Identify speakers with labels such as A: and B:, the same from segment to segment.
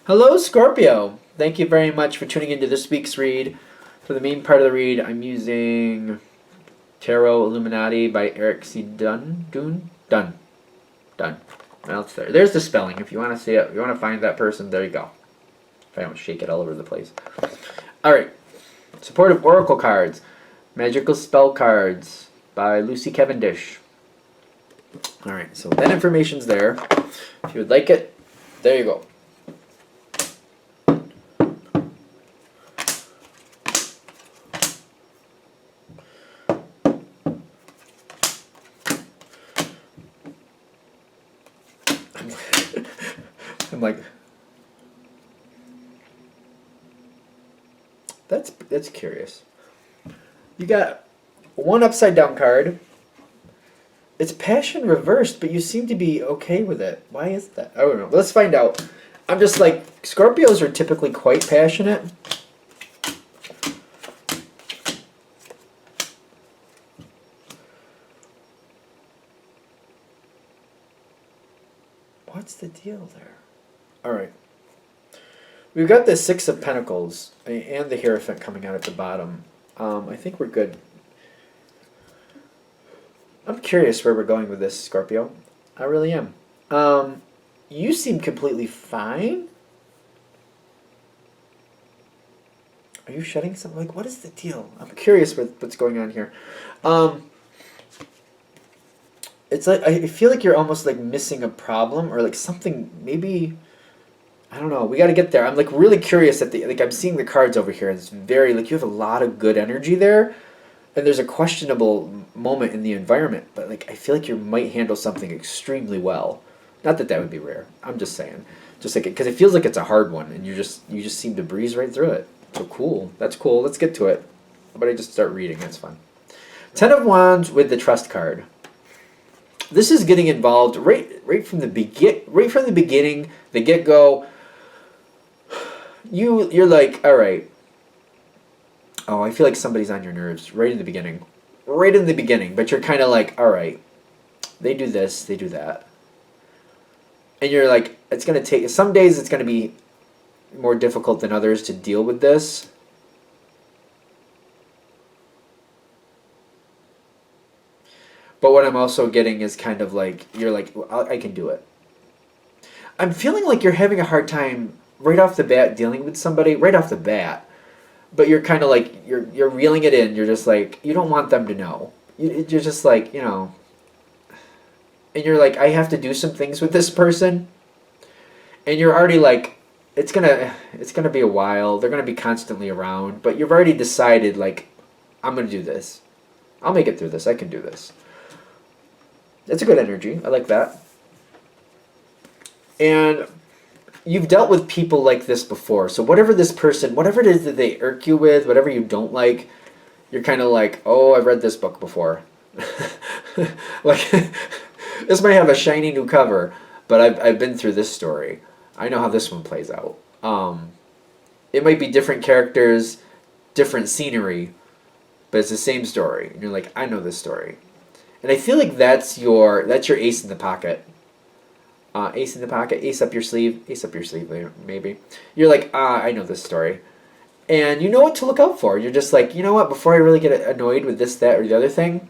A: Hello, Scorpio. Thank you very much for tuning into this week's read. For the main part of the read, I'm using Tarot Illuminati by Eric C. Dunn. Well, it's there. There's the spelling. If you want to see it, if you want to find that person, there you go. If I don't shake it all over the place. All right. Supportive Oracle cards. Magical Spell cards by Lucy Cavendish. All right. So that information's there. If you would like it, there you go. I'm like, that's curious. You got one upside down card. It's passion reversed, but you seem to be okay with it. Why is that? I don't know. Let's find out. I'm just like, Scorpios are typically quite passionate. What's the deal there? All right. We've got the Six of Pentacles and the Hierophant coming out at the bottom. I think we're good. I'm curious where we're going with this, Scorpio. I really am. You seem completely fine. Are you shedding something? Like, what is the deal? I'm curious what's going on here. It's like, I feel like you're almost like missing a problem or like something, maybe, I don't know. We got to get there. I'm like really curious at like I'm seeing the cards over here. It's very, like you have a lot of good energy there. And there's a questionable moment in the environment, but like I feel like you might handle something extremely well. Not that that would be rare. I'm just saying, just like because it feels like it's a hard one, and you just seem to breeze right through it. So cool. That's cool. Let's get to it. How about I just start reading? That's fun. Ten of Wands with the Trust card. This is getting involved right from the beginning, the get go. You're like, all right. Oh, I feel like somebody's on your nerves right in the beginning. Right in the beginning. But you're kind of like, all right, they do this, they do that. And you're like, it's going to take, some days it's going to be more difficult than others to deal with this. But what I'm also getting is kind of like, you're like, well, I can do it. I'm feeling like you're having a hard time right off the bat dealing with somebody, right off the bat. But you're kind of like, you're reeling it in. You're just like, you don't want them to know. You're just like, you know. And you're like, I have to do some things with this person. And you're already like, it's gonna be a while. They're gonna be constantly around. But you've already decided, like, I'm gonna do this. I'll make it through this. I can do this. It's a good energy. I like that. And you've dealt with people like this before. So whatever this person, whatever it is that they irk you with, whatever you don't like, you're kind of like, oh, I've read this book before. Like, this might have a shiny new cover, but I've been through this story. I know how this one plays out. It might be different characters, different scenery, but it's the same story. And you're like, I know this story. And I feel like that's your ace in the pocket. Ace in the pocket, ace up your sleeve, maybe. You're like, I know this story. And you know what to look out for. You're just like, you know what, before I really get annoyed with this, that, or the other thing,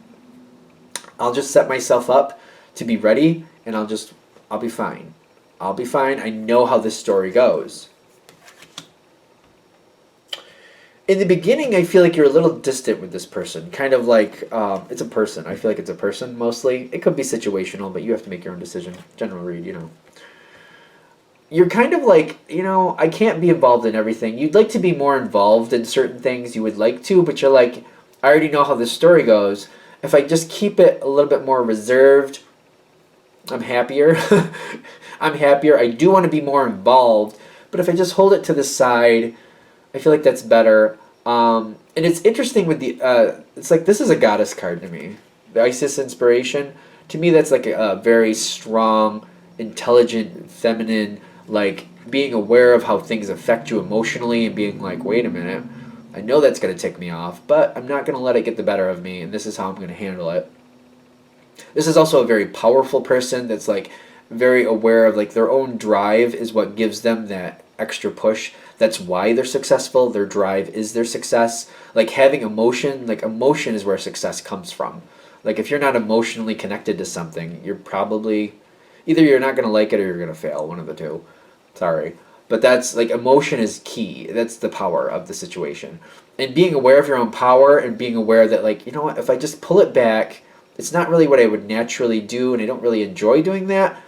A: I'll just set myself up to be ready, and I'll be fine. I'll be fine. I know how this story goes. In the beginning, I feel like you're a little distant with this person. Kind of like, it's a person. I feel like it's a person, mostly. It could be situational, but you have to make your own decision. General read, you know. You're kind of like, you know, I can't be involved in everything. You'd like to be more involved in certain things. You would like to, but you're like, I already know how this story goes. If I just keep it a little bit more reserved, I'm happier. I'm happier. I do want to be more involved, but if I just hold it to the side, I feel like that's better. And it's interesting with the, it's like this is a goddess card to me. The Isis inspiration. To me, that's like a very strong, intelligent, feminine, like being aware of how things affect you emotionally and being like, wait a minute, I know that's going to tick me off, but I'm not going to let it get the better of me, and this is how I'm going to handle it. This is also a very powerful person that's like very aware of like their own drive is what gives them that extra push. That's why they're successful. Their drive is their success. Like having emotion, like emotion is where success comes from. Like if you're not emotionally connected to something, you're probably either you're not going to like it or you're going to fail, one of the two. Sorry. But that's like emotion is key. That's the power of the situation. And being aware of your own power and being aware that like, you know what, if I just pull it back, it's not really what I would naturally do and I don't really enjoy doing that,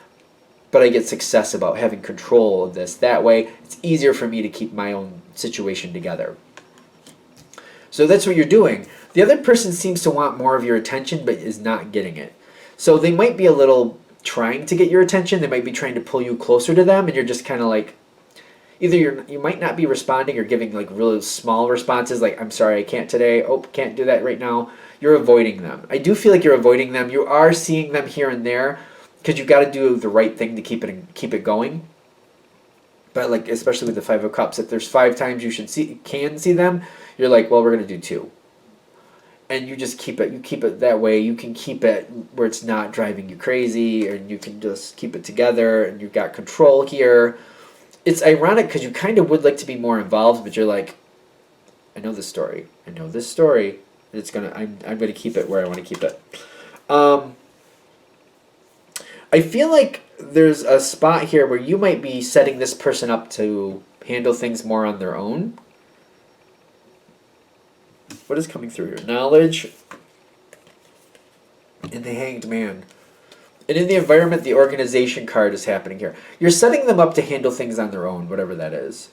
A: but I get success about having control of this. That way, it's easier for me to keep my own situation together. So that's what you're doing. The other person seems to want more of your attention but is not getting it. So they might be a little trying to get your attention. They might be trying to pull you closer to them and you're just kind of like, either you might not be responding or giving like really small responses like, I'm sorry, I can't today. Oh, can't do that right now. You're avoiding them. I do feel like you're avoiding them. You are seeing them here and there because you got to do the right thing to keep it going. But like especially with the Five of Cups, if there's 5 times you can see them, you're like, well, we're gonna do 2, and you just keep it. You keep it that way. You can keep it where it's not driving you crazy, and you can just keep it together, and you've got control here. It's ironic because you kind of would like to be more involved, but you're like, I know this story. I know this story. And I'm gonna keep it where I want to keep it. I feel like there's a spot here where you might be setting this person up to handle things more on their own. What is coming through here? Knowledge and the Hanged Man. And in the environment, the organization card is happening here. You're setting them up to handle things on their own, whatever that is.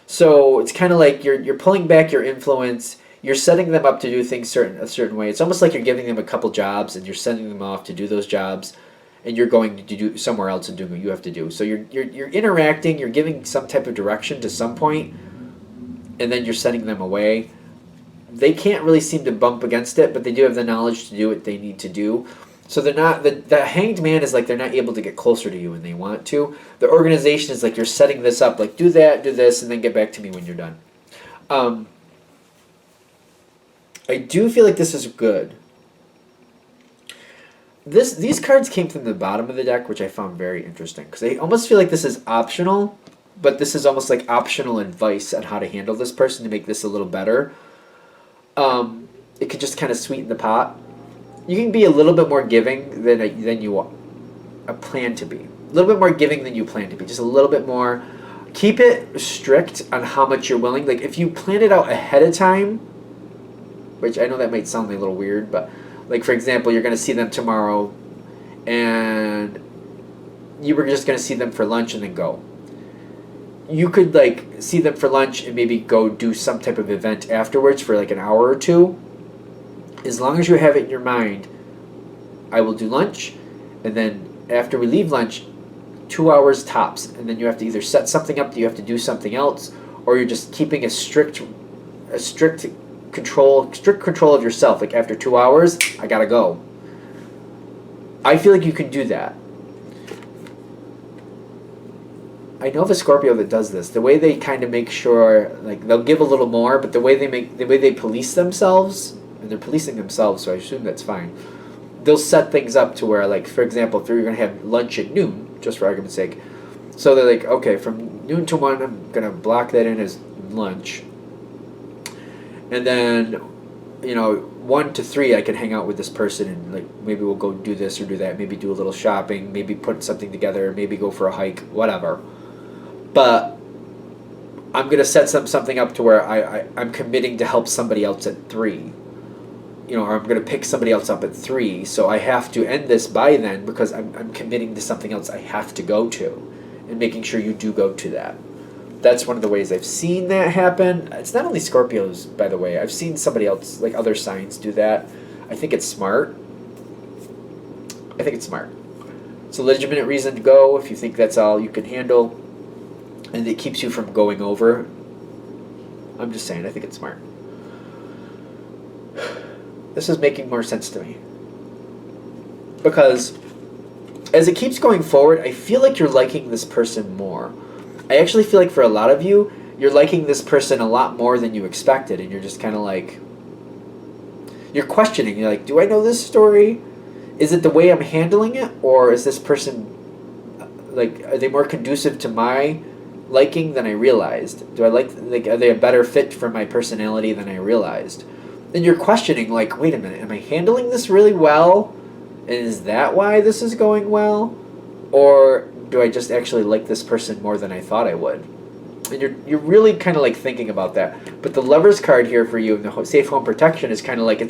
A: So it's kind of like you're pulling back your influence. You're setting them up to do things a certain way. It's almost like you're giving them a couple jobs and you're sending them off to do those jobs, and you're going to do somewhere else and doing what you have to do. So you're interacting. You're giving some type of direction to some point, and then you're sending them away. They can't really seem to bump against it, but they do have the knowledge to do what they need to do. So they're not the Hanged Man is like they're not able to get closer to you when they want to. The organization is like you're setting this up, like do that, do this, and then get back to me when you're done. I do feel like this is good. These cards came from the bottom of the deck, which I found very interesting because I almost feel like this is optional, but this is almost like optional advice on how to handle this person to make this a little better. It could just kind of sweeten the pot. You can be a little bit more giving than you plan to be. A little bit more giving than you plan to be. Just a little bit more. Keep it strict on how much you're willing. Like if you plan it out ahead of time, which I know that might sound a little weird, but like for example, you're going to see them tomorrow and you were just going to see them for lunch and then go. You could like see them for lunch and maybe go do some type of event afterwards for like an hour or 2. As long as you have it in your mind, I will do lunch, and then after we leave lunch, 2 hours tops, and then you have to either set something up that you have to do something else, or you're just keeping a strict control of yourself. Like after 2 hours, I gotta go. I feel like you can do that. I know of a Scorpio that does this. The way they kind of make sure, like they'll give a little more, but the way they police themselves. And they're policing themselves, so I assume that's fine. They'll set things up to where, like, for example, if you're going to have lunch at noon, just for argument's sake, so they're like, okay, from noon to 1, I'm going to block that in as lunch. And then, 1 to 3, I can hang out with this person and, like, maybe we'll go do this or do that, maybe do a little shopping, maybe put something together, maybe go for a hike, whatever. But I'm going to set something up to where I'm committing to help somebody else at 3. Or I'm going to pick somebody else up at 3, so I have to end this by then because I'm committing to something else I have to go to, and making sure you do go to that. That's one of the ways I've seen that happen. It's not only Scorpios, by the way. I've seen somebody else, like other signs, do that. I think it's smart. It's a legitimate reason to go if you think that's all you can handle, and it keeps you from going over. I'm just saying, I think it's smart. This is making more sense to me. Because as it keeps going forward, I feel like you're liking this person more. I actually feel like for a lot of you, you're liking this person a lot more than you expected. And you're just kind of like, you're questioning. You're like, do I know this story? Is it the way I'm handling it? Or is this person like, are they more conducive to my liking than I realized? Do I like, are they a better fit for my personality than I realized? And you're questioning, like, wait a minute, am I handling this really well? And is that why this is going well? Or do I just actually like this person more than I thought I would? And you're really kind of like thinking about that. But the Lovers card here for you in the safe home protection is kind of like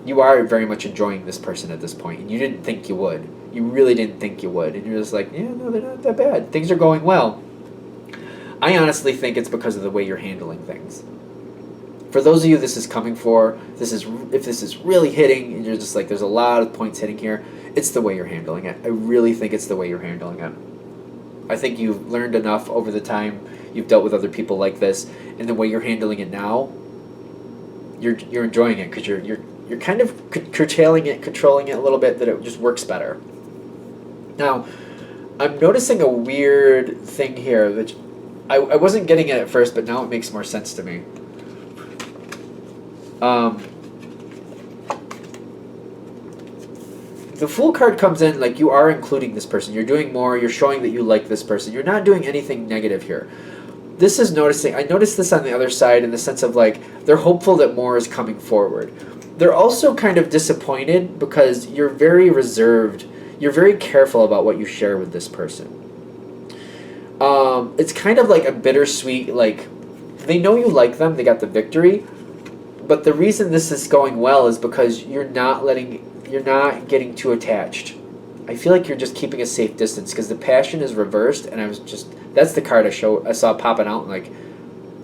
A: you are very much enjoying this person at this point, and you didn't think you would. You really didn't think you would, and you're just like, yeah, no, they're not that bad. Things are going well. I honestly think it's because of the way you're handling things. For those of you this is coming for, if this is really hitting, and you're just like, there's a lot of points hitting here, it's the way you're handling it. I really think it's the way you're handling it. I think you've learned enough over the time you've dealt with other people like this, and the way you're handling it now, you're enjoying it because you're kind of curtailing it, controlling it a little bit, that it just works better. Now, I'm noticing a weird thing here, which I wasn't getting it at first, but now it makes more sense to me. The Fool card comes in like you are including this person. You're doing more. You're showing that you like this person. You're not doing anything negative here. This is noticing. I noticed this on the other side in the sense of like they're hopeful that more is coming forward. They're also kind of disappointed because you're very reserved. You're very careful about what you share with this person. It's kind of like a bittersweet, like they know you like them. They got the victory. But the reason this is going well is because you're not getting too attached. I feel like you're just keeping a safe distance because the passion is reversed, and that's the card I saw popping out,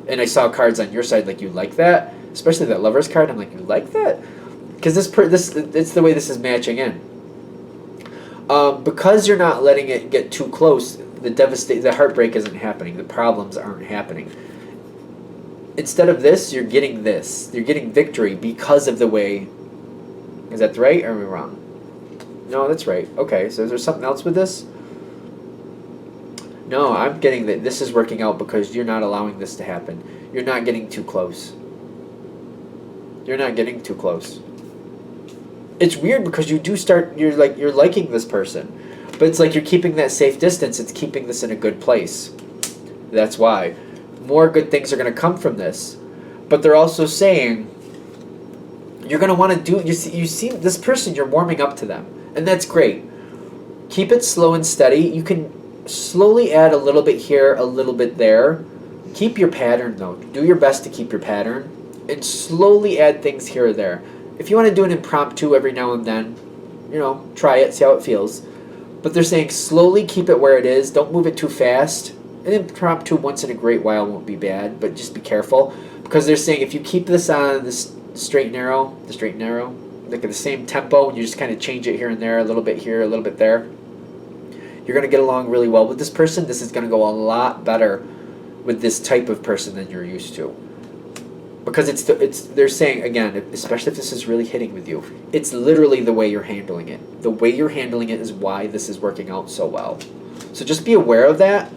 A: and I saw cards on your side like you like that, especially that Lovers card. I'm like, you like that? Because it's the way this is matching in. Because you're not letting it get too close, the heartbreak isn't happening. The problems aren't happening. Instead of this, you're getting this. You're getting victory because of the way. Is that right or am I wrong? No, that's right. Okay, so is there something else with this? No, I'm getting that this is working out because you're not allowing this to happen. You're not getting too close. You're not getting too close. It's weird because you're liking this person, but it's like you're keeping that safe distance. It's keeping this in a good place. That's why. More good things are going to come from this. But they're also saying you're going to want to do, you see this person, you're warming up to them. And that's great. Keep it slow and steady. You can slowly add a little bit here, a little bit there. Keep your pattern though. Do your best to keep your pattern. And slowly add things here or there. If you want to do an impromptu every now and then, try it, see how it feels. But they're saying slowly keep it where it is. Don't move it too fast. An impromptu once in a great while won't be bad, but just be careful. Because they're saying if you keep this on this straight and narrow, like at the same tempo, and you just kind of change it here and there, a little bit here, a little bit there, you're going to get along really well with this person. This is going to go a lot better with this type of person than you're used to. Because they're saying, again, especially if this is really hitting with you, it's literally the way you're handling it. The way you're handling it is why this is working out so well. So just be aware of that.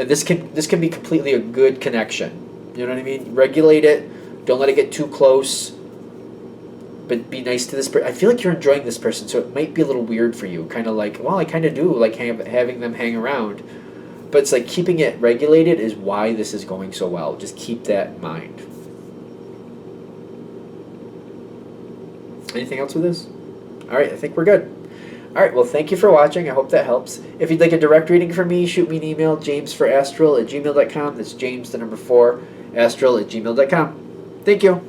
A: And this can be completely a good connection. You know what I mean? Regulate it. Don't let it get too close. But be nice to this person. I feel like you're enjoying this person, so it might be a little weird for you. Kind of like, well, I kind of do like having them hang around. But it's like keeping it regulated is why this is going so well. Just keep that in mind. Anything else with this? All right, I think we're good. All right, well, thank you for watching. I hope that helps. If you'd like a direct reading from me, shoot me an email, jamesforastral@gmail.com. That's James, the number 4, astral@gmail.com. Thank you.